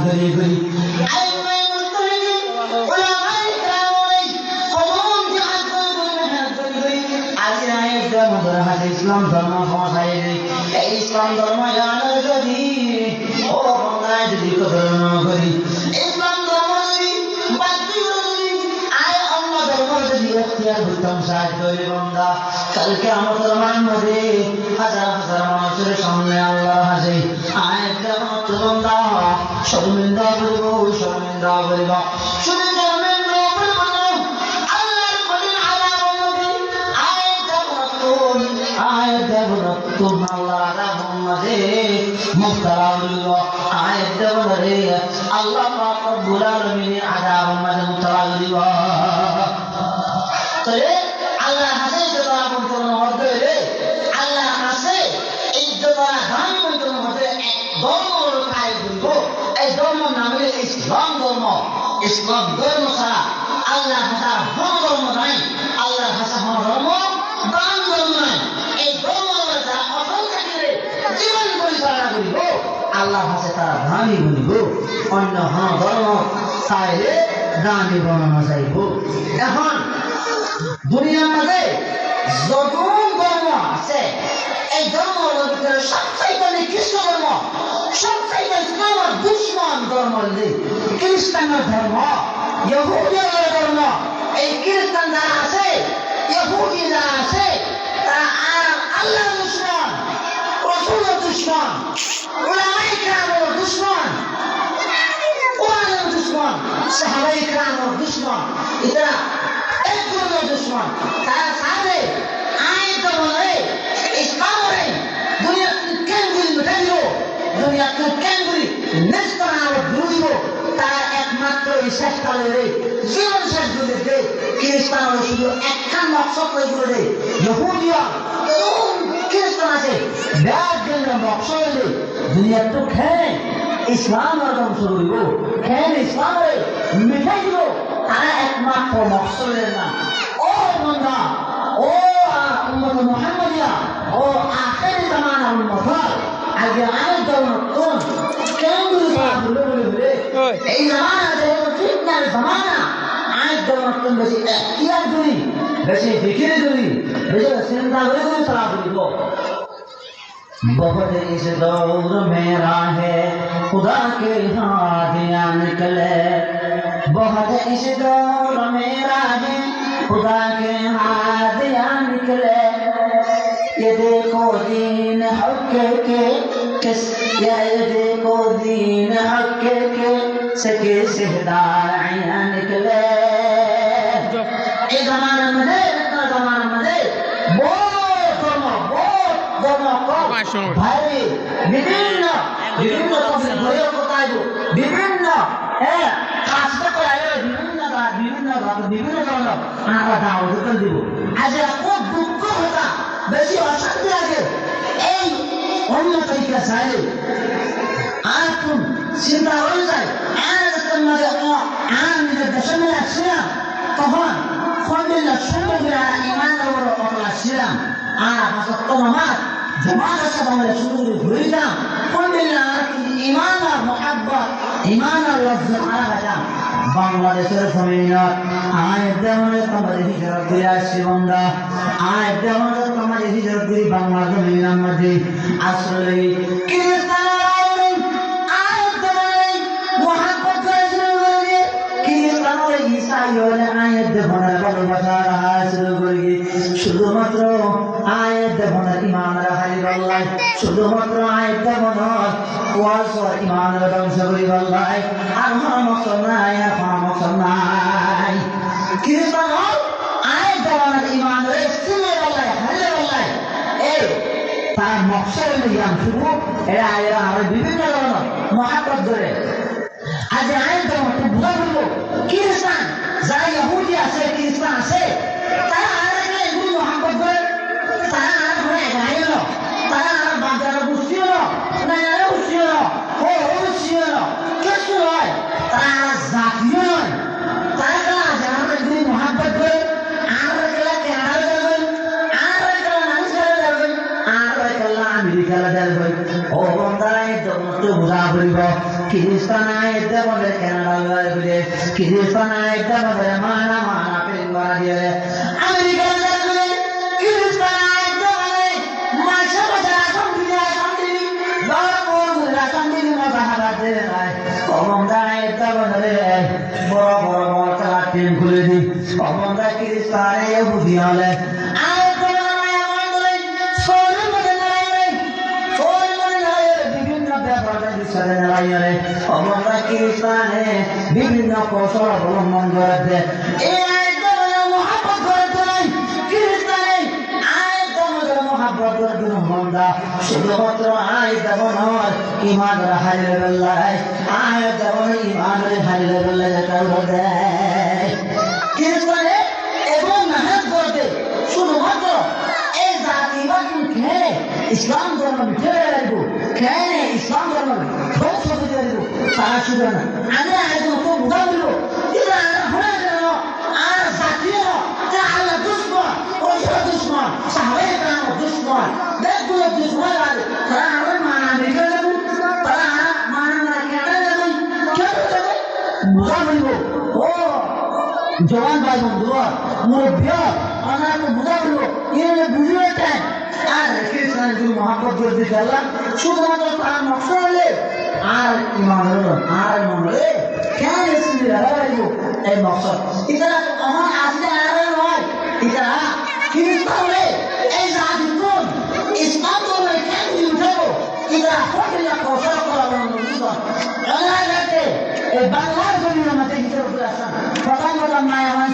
করি করি ইসলাম ধর্ম সমসায় এই ইসলাম ধর্ম জানার যদি ও বাংলায় যদি ধর্ম করি ইসলাম ধর্ম যদি আয় অন্য ধর্ম যদি এখতিয়ার করতাম সাহায্য করি বন্ধা কালকে আমার ধর্মের মধ্যে হাজার হাজার মানুষের সামনে আল্লাহ হাসে আয় বন্ধা শর্মিন্দা করিব শর্মিন্দা করিব শুধু আল্লাহ রব্বুল আলামিনের আযাবের মাঝে মুক্তারা করিব তবে আল্লাহ হাসে যতটা বঞ্চনা হতে রে আল্লাহ হাসে এই যতটা দান বঞ্চনা হতে এক ধর্ম কায়ে করিব এই ধর্ম নামে ইসলাম ধর্ম ছাড়া আল্লাহ হাসা কোনো ধর্ম নাই আল্লাহ হাসা কোনো ধর্ম দান ধর্ম নাই এই ধর্ম যারা অটল থাকিবে জীবন পরিচালনা করিব আল্লাহ হাসে তারা ধানি বলিব অন্য ধর্ম চাইলে দানি বনানো যাইব এখন দুনিয়ার মাঝে যত ধর্ম আছে এই ধর্মের ভিতরে সবচাইতে নিকৃষ্ট ধর্ম সবচাইতে ইসলামের দুশ্মন ধর্ম খ্রিস্টানের ধর্ম ইহুদিদের ধর্ম এই খ্রিস্টান যারা আছে ইহুদি যারা আছে তারা আল্লাহর দুশ্মন রাসূলের দুশ্মন উলামায়ে কেরামের দুশ্মন কোরআনের দুশ্মন সাহাবায়ে কেরামের দুশ্মন এরা এক ধরনের দুশ্মন তারা সাথে আয়াত বলে ইসলামের দুনিয়াতে কেন্দ্রিক মেটাইল দুনিয়াতে কেন্দ্রিক নেস্তরা দুরিব তারা একমাত্র এই শেষকালে জীবন শেষ করে দে খ্রিস্টানরা শুধু একখান মকসদ করে দে ইহুদিয়া খ্রিস্টান আছে ব্যাগ জন্য মকসদ দে দুনিয়া তো খেয়ে ইসলামের ধ্বংস করিব খেয়ে ইসলামের মিঠাই দিব তারা একমাত্র মকসদের না ও বন্ধা ও উম্মত মুহাম্মাদিয়া ও আখির জামানার উম্মত আগে আয়াত দেওয়ার কোন কেন বলে এই জামানা যে ফিতনার জামানা আয়াত দেওয়ার কোন বেশি এখতিয়ার করি বেশি ফিকির করি বেশি চিন্তা করে চলা করিব बहुत इस दौर में राह खुदा के हादियाँ निकले बहुत इस दौर में राह खुदा के हादियाँ निकले ये देखो दीन हक के किस ये देखो दीन हक के सके सिहदारियाँ निकले ये ज़माने में ভাই বিভিন্ন বিভিন্ন কাজটা করে বিভিন্ন ধরনের আমরা দাওয়াত দিব আজ খুব দুঃখ হতা বেশি অশান্তি লাগে এই অন্য তরিকা চাইলে আর কোন চিন্তা হয়ে যায় আর নিজের দেশের মধ্যে আসছিলাম তখন খন্ডিল্লা সুন্দর ইমানের উপর আসছিলাম আর আমার জমাতের সাথে আমরা শুরু ঘুরিলাম খন্ডিল্লা ইমান আর মোহাব্বত ইমান আর লজ্জা মারা গেলাম বাংলাদেশের জমিনত আয়াত দেওয়ানে তোমাদের হিজরত করে আসছি বন্ধা আয়াত দেওয়ানে তোমাদের হিজরত করে বাংলা জমিনের মধ্যে আসলে খ্রিস্টানের আয়াত দেওয়ানে মোহাব্বত করে শুরু করে খ্রিস্টানের ঈসাই হলে আয়াত দেওয়ানে ভালোবাসা রাখা শুরু করে শুধুমাত্র আয়াত দেওয়ানে ইমান রাখাই বললাই শুধুমাত্র আয়াত দেওয়ানে ওয়াজ ইমানের ধ্বংস করে বললাই আর মুসলমান আর মুসলমান খ্রিস্টান আয়াত দেওয়ানে ইমানের সিনে বললাই হালে বললাই এই তার মকসদের নিয়ম শুরু এরা আর বিভিন্ন ধরনের মহাপদ ধরে আজ আয়াত দেওয়ানে বুঝা বলবো খ্রিস্টান যারা ইহুদি আছে খ্রিস্টান আছে তারা আর এগুলো মহাপদ ধরে তারা আর ঘরে গাইল তারা আর বাজারে বসছিল না এরা বসছিল ও বসছিল কিছু নয় তারা আর জাতীয় নয় তারা যারা এগুলি মহাপদ ধরে আর এগুলা কেনাডা যাবেন আর এগুলা নাইজেরিয়া যাবেন আর এগুলা আমেরিকা যাবেন ও বন্ধারা এই জগৎ বোঝা পড়িব খ্রিস্টান আইতে বলে কানাডা বলে খ্রিস্টান আইতে বলে মানা মানা পেঙ্গা দিয়ে আমেরিকা বলে খ্রিস্টান আইতে বলে মাসা মাসা শান্তি দরপুর শান্তি মজা হারাতে নাই অবন্দা আইতে বলে বড় বড় বড় চালা ট্রেন খুলে দি অবন্দা খ্রিস্টানে বুঝি হলে অবস্থা খ্রিস্টানে বিভিন্ন কৌশল অবলম্বন করেছে মহাব্বত করেছে খ্রিস্টানে মহাব্বত শুধুমাত্র আয় যেমন ইমান হারিয়ে বেল্লায় আয় যেমন ইমান হারিয়ে বেল্লায় দেয় খ্রিস্টানে এবং মেহনত করতে শুধুমাত্র এই জাতি বা খেয়ে ইসলাম ধর্ম ছেড়ে রাখবো খেয়ে ইসলাম ধর্ম ধ্বংস করে দেবো তারা শুধু না আমি একদম খুব বুঝা দিব আর জাতীয় আল্লাহ দুশ্মন ওষুধ দুশ্মন সাহাবাই কালাম দুশ্মন দেখগুলো দুশ্মন আছে তারা আমার মানা আমেরিকা যাবো তারা মানা কেটে যাবে কেন যাবে বুঝা বলবো ও জওয়ান ভাই বন্ধু মুরব্বী আমরা বুঝা বলবো এনে বুঝিয়ে টাইম আর খ্রিস্টান যদি মহাব্বত করতে চাইলাম শুধুমাত্র তার নকশা হলে আর ইমান হলো আর ইমান হলে কেন এসে রাখবো এই নকশা এটা আমার আসলে আর নয় এটা খ্রিস্টান হলে এই জাতি কোন ইসলাম ধর্মে কেন উঠাবো এটা হোটেল কৌশল করা এই বাংলার জমির মধ্যে হিসেবে করে আসা প্রথম প্রথম নাই আমার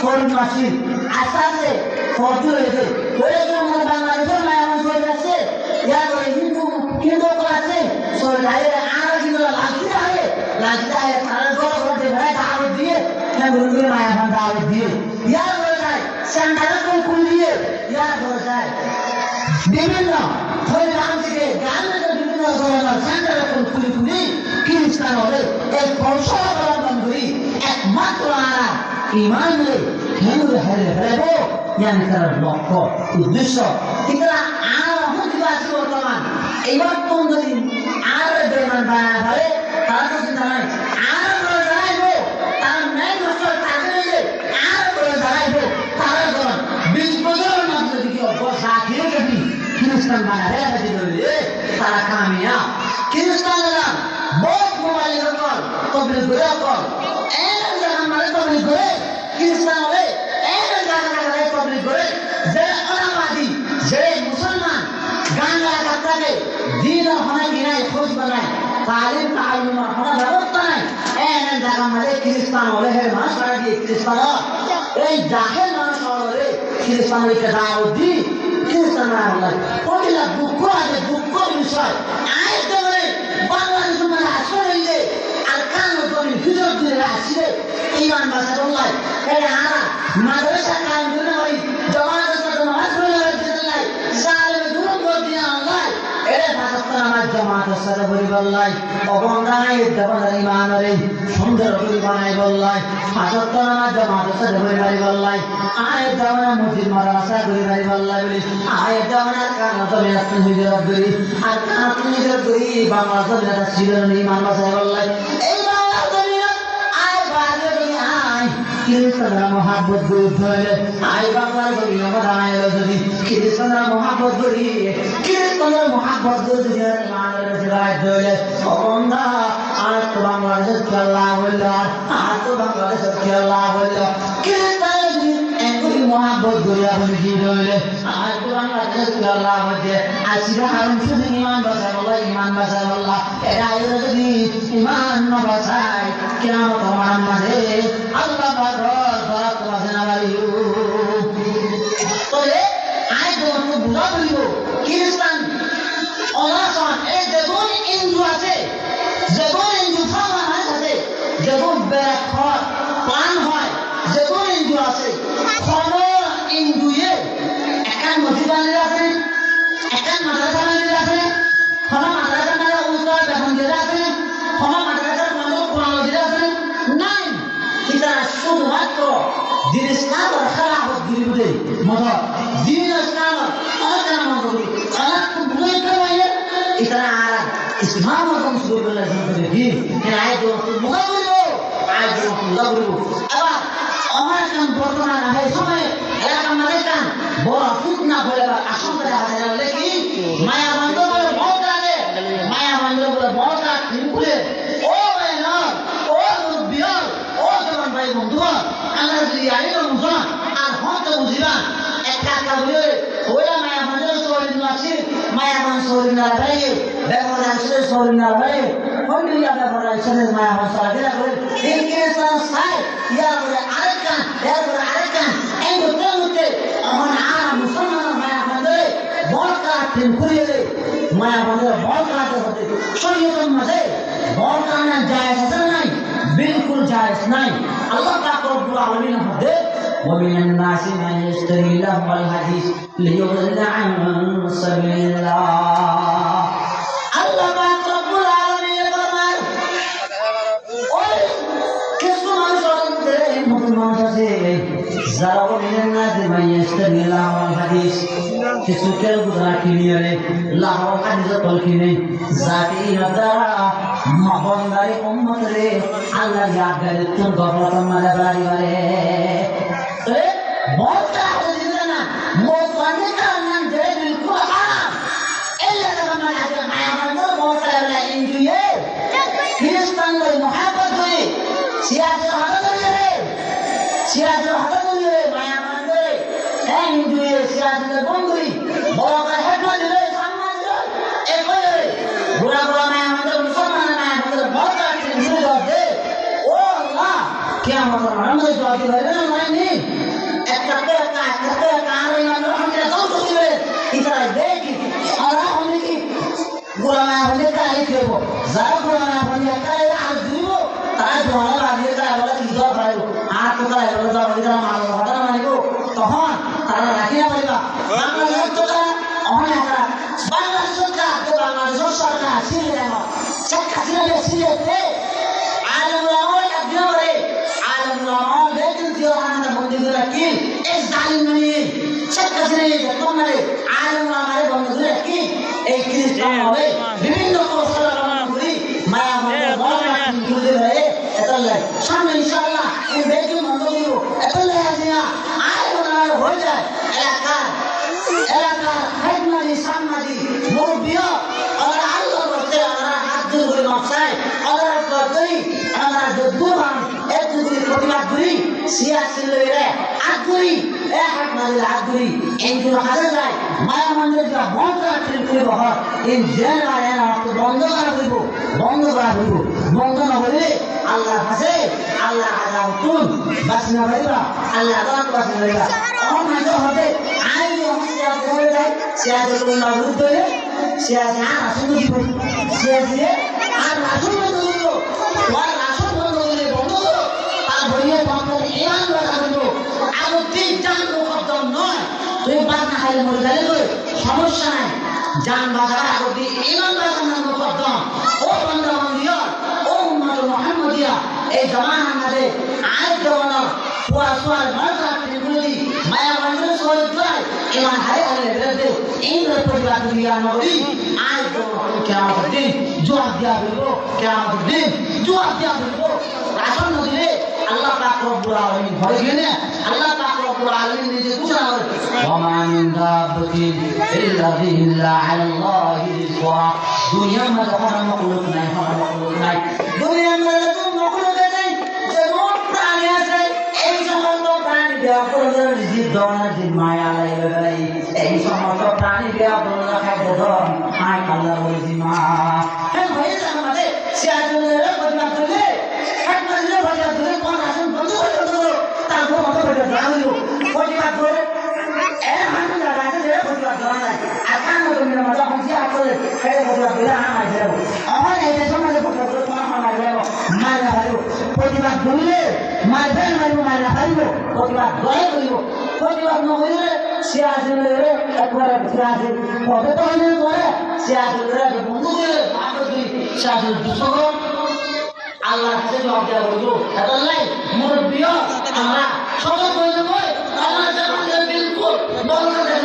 শরীর মাসি আস্তে আস্তে ফর্জু হয়েছে বাংলাদেশের নাই আমার শরীর আছে ইয়ার হিন্দু হিন্দু আছে শরীর আর কিন্তু লাগতে হয় তারা জোর করতে ভাই দাওয়াত দিয়ে নাই আমার দাওয়াত দিয়ে ইয়ার করে যায় সেন্টারে কোন দিয়ে ইয়ার করে যায় বিভিন্ন হরিনাম থেকে গ্রামের বিভিন্ন ধরনের সেন্টারে খুলি খ্রিস্টান হলে এই কৌশল অবলম্বন করি একমাত্র আরা ইমান হলে হিন্দু হারিয়ে ফেলবো ইয়ানি তার লক্ষ্য উদ্দেশ্য কিন্তু আর অহংকি আছে বর্তমান এইবার কোন যদি আর বেমান বানা হলে তারা তো চিন্তা নাই আর করে দাঁড়াইবো তারা মেন বছর তাকে আর করে দাঁড়াইবো তারা যখন 20 বছরের মধ্যে যদি অবস্থা খেয়ে যাবি খ্রিস্টান বানাবে তারা কামিয়া খ্রিস্টানরা বহুত মোবাইল কল তবলিগ করে কল এক জায়গা মানে তবলিগ করে খ্রিস্টান হলে এক জায়গায় তবলিগ করে যে অনাবাদী যে মুসলমান গান গাতাকে দিন হনে গিনায় খোঁজ বানায় তালিম তালিমের হনে ব্যবস্থা নাই এক জায়গা মানে খ্রিস্টান হলে হে মানুষ করা দিয়ে খ্রিস্টান এই জাহেল মানুষ হলে খ্রিস্টান হইতে দাও দি খ্রিস্টান হলে ওইটা দুঃখ আছে দুঃখ বিষয় আয়তে বলে বাংলাদেশের মানে আসলে হইলে আর কান জমি ভিতর দিয়ে আসলে ইমান বাসা বললাই এই আরা মাদ্রাসা কান দিলে ওই জমাতের সাথে নামাজ পড়ে দিতে নাই সালে দূর করে দিয়ে আল্লাহ এর ভাষা আমার জমাতের সাথে বলি বললাই অবন্দায় দেবন ইমান রে সুন্দর করে বানাই বললাই হাজত আমার জমাতের সাথে বলি বললাই আয় দেবন মসজিদ মাদ্রাসা করে বললাই বলি আয় দেবন কান জমি আসতে নিজের করি আর কান নিজের করি বাংলা জমি ছিল ইমান বাসা বললাই এই বাংলা জমি আয় বাজে আয় খ্রিস্টানরা মহাব্বত করে ধরে আই বাংলার জমি আমার আয় যদি খ্রিস্টানরা মহাব্বত করি খ্রিস্টানরা মহাব্বত করে যদি ধরে অবন্ধা আর তো বাংলাদেশের খেলা হইল আর তো বাংলাদেশের খেলা হইল খ্রিস্টান একই মহাব্বত করে আপনি কি ধরলে আর তো বাংলাদেশের খেলা হচ্ছে আসিরা হারুন শুধু ইমান বাসায় বললা এরা যদি ইমান না বাসায় কেমন তোমার মাঝে আল্লাহ বুঝা বলিব খ্রিস্টান অনাসন এই যেমন হিন্দু আছে যেমন হিন্দু মানুষ আছে যেমন বেড়া প্লান হয় যেমন হিন্দু আছে কোন হিন্দুয়ে একান মসজিদ আছে একান মাদ্রাসা আছে কোন মাদ্রাসা উস্তাদ বেতন আছে কোন মাদ্রাসার মানুষ কোরআন আছে নাই এটা শুধুমাত্র দিন ইসলাম আর খেলাফত গিরিবুদে মত দিন ইসলাম আর খেলাফত গিরিবুদে খেলাফত বুঝে কেন এটা আর ইসলাম রকম শুরু করলে দিন আয় মুখা করিব আয় মুখা করিব এবার আমার কান বর্তমান আহে সময় এলাকা মানে কান বড় ফুটনা বলে আশঙ্কা দেখা যায় কি মায়া বন্ধ বলে মত লাগে মায়া বন্ধ বলে মত রাখ করে ও ভাই না ও বিয়ার ও জমান ভাই বন্ধু আমরা যদি আইন বুঝান আর হত বুঝিবা একটা কাবলে ওরা মায়া বন্ধ সরিন আছে মায়া বন্ধ সরিন না ভাই ব্যবহার আছে সরিন না ভাই কোনটি ব্যবহার আছে মায়া বন্ধ সরিন না ভাই এই কেসা সাই ইয়া বলে আরেকান ইয়া বলে আরেকান এই মুতে আমার আর মুসলমান মায়া বন্ধ বল কাটেন করিয়ে মায়া বন্ধ বল কাটতে হতে শরীয়তের মধ্যে বল কাটনা জায়েজ আছে নাই बिल्कुल जायज नहीं अल्लाह पाक रब्बुल आलमीन हदे ومن الناس من يشتري لهو الحديث ليضل عن سبيل الله अल्लाह पाक रब्बुल आलमीन फरमाए और किसको मालूम है मुसलमान से जरा ومن الناس من يشتري لهو الحديث किसको क्या गुजरा किनिए लहव الحديث तोल किने जाती नदरा মহন্দারে উম্মত রে আল্লাহ ইয়াদের তুম গফরত মালা বাড়ি বারে রে মওতা দিনা না মওতানে কারণ যে বিলকুল হারাম ইল্লা লামা আদা মায়ামানো মওতা লা ইনজুয়ে খ্রিস্টান রে মোহাব্বত হয়ে সিয়াসত হারাম রে সিয়াসত হারাম রে মায়ামানো রে ইনজুয়ে সিয়াসত বন্ধুই বড় করে হেডমানি রে সম্মান রে একরে বুড়া বুড়া মায়ামানো মুসলমান क्या मतलब हमने जो आती है ना नहीं एक करके कहां रही है हम क्या तो सोच रहे इतना देख और हमने की गुलाम होने का है कि वो जरा गुलाम होने का है आज जीवो ताज वाला आदमी का वाला चीजो भाई आज तो का वाला इधर मारो हटा मारे को तो हां तारा रखिया पड़ेगा बांग्लादेश तो का होने का बांग्लादेश का जो बांग्लादेश सरकार सीधे है चेक खातिर सीधे थे आलम लाओ अभियो रे आलम लाओ लेकिन जो हमारा बंदी रखी इस जालिम ने चेक करे देखो मेरे आलम लाओ हमारे बंदी रखी एक क्रिश्चियन होवे विभिन्न कोसला बंदी माया बंदी बोला जुड़े रहे এতলে সামনে ইনশাআল্লাহ এই বেকি মন্দির এতলে আসিয়া আয় বনার হয়ে যায় এলাকা হেডমানি সামনাদি মুরব্বিয়া আর আল্লাহ বলতে আমরা হাত ধরে নকশায় আর কতই আমরা দুবান এক দুই প্রতিবাদ করি সিয়াসি লইরে আগুরি এ হেডমানি আগুরি ইনজুর হাজার যায় মায়া মন্দির যা বন্ধ রাখতে করি বহর ইন জেল আয়া না বন্ধ করা হইব বন্ধ না হলে আল্লাহ হাসে আল্লাহ আযাব তুন বাসনা হইবা আল্লাহ আযাব বাসনা হইবা আমার মাঝে হবে আই হসিয়া করে যায় সিয়াসি না বুঝলে সিয়াসি আর আসুন দিব সিয়াসি আর আসুন দিব আর আসুন বন্ধ করো আর ভরিয়ে বন্ধ ইমান রাখো আর তিন জান মুকদ্দম নয় তুই বাদ না খাইলে মরে যাবে সমস্যা নাই জান বাজার আগে ইমান রাখা মুকদ্দম ও বান্দা বান্দিয়া ও উম্মত মুহাম্মাদিয়া এই জামানার মধ্যে আজ জামানা সোয়াল মাত্রা তিনগুলি মায়া বন্ধন সরে যায় ইমান হারে হারে বেরোতে ইন্দ্র পরিবার দুনিয়া নবী আজ জামানা কিয়ামত দিন জবাব দিয়া বলবো কিয়ামত দিন জবাব দিয়া বলবো রাসূল নবীরে আল্লাহ পাক রব্বুল আলামিন ঘরে গেলে আল্লাহ পাক রব্বুল আলামিন নিজে ঘোষণা করে ওয়া মিন দাব্বাতিন ইল্লা বিল্লা আলাল্লাহি রিজওয়া দুনিয়ার মধ্যে কোনো মাখলুক নাই দুনিয়ার মধ্যে কোনো মাখলুক নাই যেমন প্রাণী আছে এই সমস্ত প্রাণী ব্যাপকভাবে রিজিক দওয়ার যে মায়া লাগে এই সমস্ত প্রাণী ব্যাপকভাবে খাদ্য দাও আয় আল্লাহ ওই মা হ্যাঁ ভাই আমাদের সিয়াজুলের পরিবার চলে একবারে ভাজা ধরে কোন আসন বন্ধ করে দিল তারপর মতো করে দাঁড়ালো পরিবার ধরে এ মানুষ দাঁড়াতে ধরে পরিবার দাঁড়ায় আর কান করে মজা হচ্ছে আসলে খেলে পরিবার ধরে আমার যাবো আমার এই সমাজে পরিবার ধরে আমার যাবো মারা হলো পরিবার ধরলে মারবেন মারা হলো পরিবার ধরে হইব পরিবার ন হইলে সিয়াজুলের একবারে সিয়াজুল কত তো হইলে করে সিয়াজুলের বন্ধু করে মারবে সিয়াজুল দুশো আল্লাহ কাছে জবাব দেওয়া হইলো এতলাই মুরব্বিয়া আমরা সতর্ক হয়ে যাবো আল্লাহ জামাতে বিলকুল বলতে দেন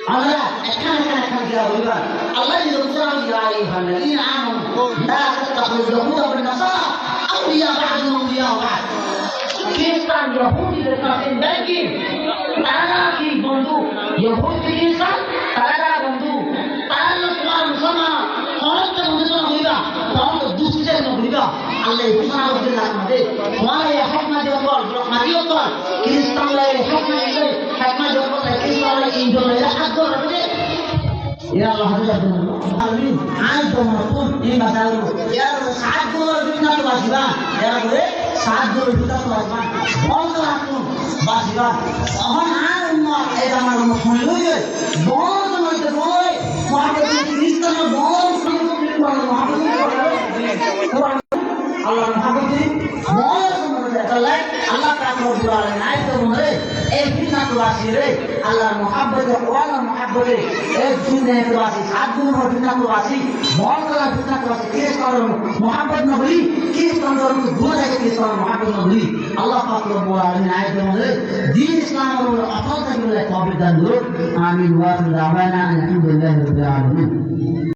আমরা এখানে কিয়া বলবা আল্লাহ যখন ইয়া আইয়ুহাল্লাযীনা আমানু লা তাত্তাখিযু ইয়াহুদা ওয়ান নাসারা আউলিয়া বা'দুহুম আউলিয়া বা'দ খ্রিস্টান ইহুদিদের কাছে দেখি তারা কি বন্ধু ইহুদি খ্রিস্টান তারা বন্ধু তারা তোমার মুসলমান সমস্ত বন্ধু হইবা তখন দুষ্টের হইবা আল্লাহ ঘোষণা করতে লাগবে তোমার এই হকমা জগৎ মারিও তো খ্রিস্টান লাই হকমা দিলে হকমা জগৎ খ্রিস্টান লাই ইনজল এর হাত ধরে يا الله حضرتك آمين عندهم رسول إيه مثلا يا رب ساعات دول بينا تواسيبان يا رب ساعات دول بينا تواسيبان بوندو هاتون باسيبان أهون عالم إذا ما نحملوه بوندو ما تقول محمد كريستنا بوندو محمد الله محمد Allah takut bulan naik tu mula, kita tu asire Allah muhabbat, Allah muhabbat, kita tu asih, satu orang kita tu asih, orang kita tu asih, kita orang muhabbat nabli, kita orang tu dua lagi kita orang muhabbat nabli. Allah takut bulan naik tu mula, di Islam orang apa tak boleh kau berdan dulu. Amin wa rahmana alhamdulillah rabbil alamin.